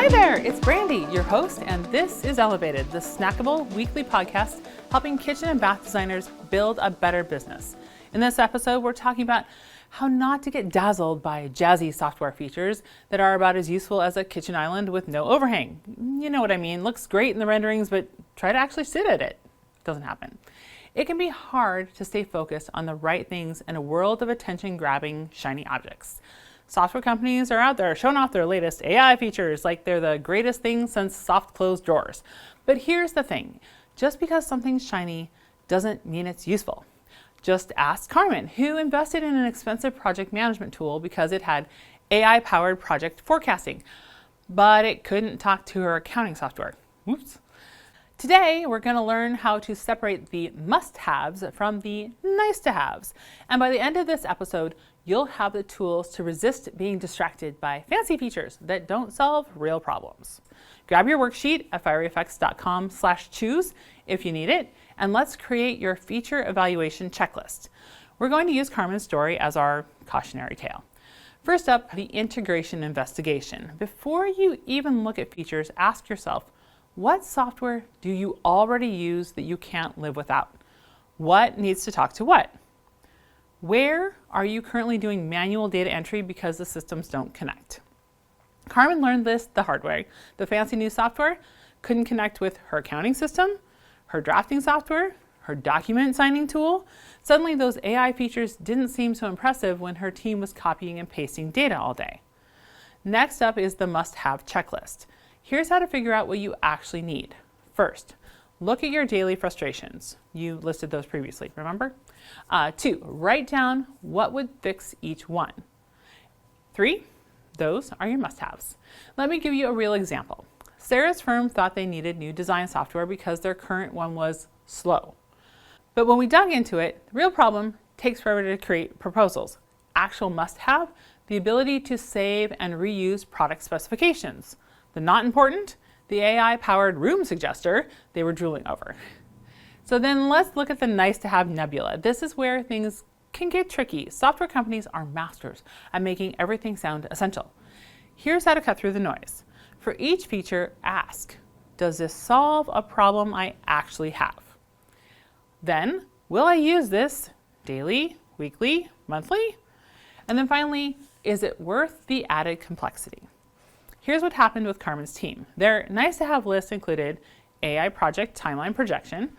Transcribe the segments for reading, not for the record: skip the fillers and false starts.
Hey there, it's Brandy, your host, and this is Elevated, the snackable weekly podcast helping kitchen and bath designers build a better business. In this episode, we're talking about how not to get dazzled by jazzy software features that are about as useful as a kitchen island with no overhang. You know what I mean, looks great in the renderings, but try to actually sit at it. Doesn't happen. It can be hard to stay focused on the right things in a world of attention-grabbing, shiny objects. Software companies are out there showing off their latest AI features like they're the greatest thing since soft closed drawers. But here's the thing, just because something's shiny doesn't mean it's useful. Just ask Carmen, who invested in an expensive project management tool because it had AI-powered project forecasting, but it couldn't talk to her accounting software. Oops. Today, we're going to learn how to separate the must-haves from the nice-to-haves. And by the end of this episode, you'll have the tools to resist being distracted by fancy features that don't solve real problems. Grab your worksheet at fireeffects.com/choose if you need it, and let's create your feature evaluation checklist. We're going to use Carmen's story as our cautionary tale. First up, the integration investigation. Before you even look at features, ask yourself, what software do you already use that you can't live without? What needs to talk to what? Where are you currently doing manual data entry because the systems don't connect? Carmen learned this the hard way. The fancy new software couldn't connect with her accounting system, her drafting software, her document signing tool. Suddenly those AI features didn't seem so impressive when her team was copying and pasting data all day. Next up is the must-have checklist. Here's how to figure out what you actually need. First, look at your daily frustrations. You listed those previously, remember? 2, write down what would fix each one. 3, those are your must-haves. Let me give you a real example. Sarah's firm thought they needed new design software because their current one was slow. But when we dug into it, the real problem takes forever to create proposals. Actual must-have, the ability to save and reuse product specifications. The not important, the AI-powered room suggester they were drooling over. So then let's look at the nice-to-have nebula. This is where things can get tricky. Software companies are masters at making everything sound essential. Here's how to cut through the noise. For each feature, ask, does this solve a problem I actually have? Then, will I use this daily, weekly, monthly? And then finally, is it worth the added complexity? Here's what happened with Carmen's team. Their nice-to-have list included AI project timeline projection,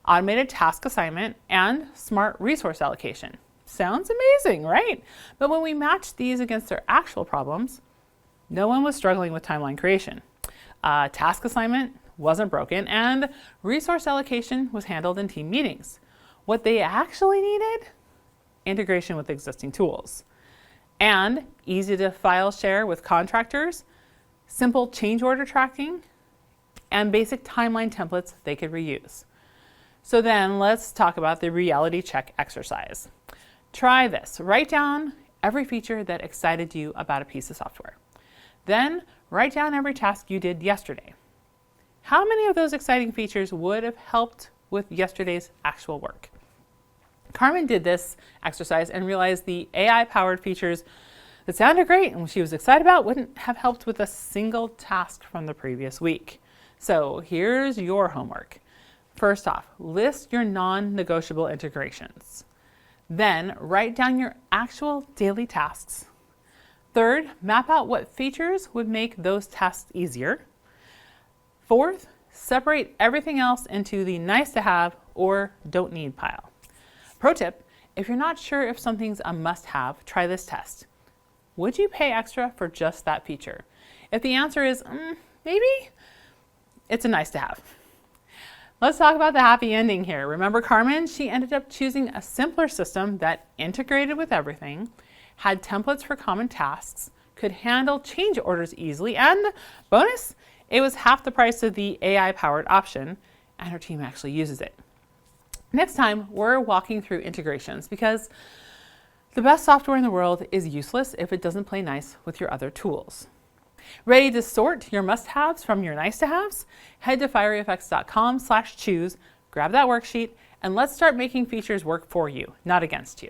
automated task assignment, and smart resource allocation. Sounds amazing, right? But when we matched these against their actual problems, no one was struggling with timeline creation. Task assignment wasn't broken, and resource allocation was handled in team meetings. What they actually needed? Integration with existing tools. And easy to file share with contractors, simple change order tracking, and basic timeline templates they could reuse. So then let's talk about the reality check exercise. Try this. Write down every feature that excited you about a piece of software. Then write down every task you did yesterday. How many of those exciting features would have helped with yesterday's actual work? Carmen did this exercise and realized the AI-powered features that sounded great and she was excited about wouldn't have helped with a single task from the previous week. So here's your homework. First off, list your non-negotiable integrations. Then write down your actual daily tasks. Third, map out what features would make those tasks easier. Fourth, separate everything else into the nice-to-have or don't-need pile. Pro tip, if you're not sure if something's a must-have, try this test. Would you pay extra for just that feature? If the answer is maybe, it's a nice-to-have. Let's talk about the happy ending here. Remember Carmen? She ended up choosing a simpler system that integrated with everything, had templates for common tasks, could handle change orders easily, and bonus, it was half the price of the AI-powered option, and her team actually uses it. Next time, we're walking through integrations because the best software in the world is useless if it doesn't play nice with your other tools. Ready to sort your must-haves from your nice-to-haves? Head to fireeffects.com/choose, grab that worksheet, and let's start making features work for you, not against you.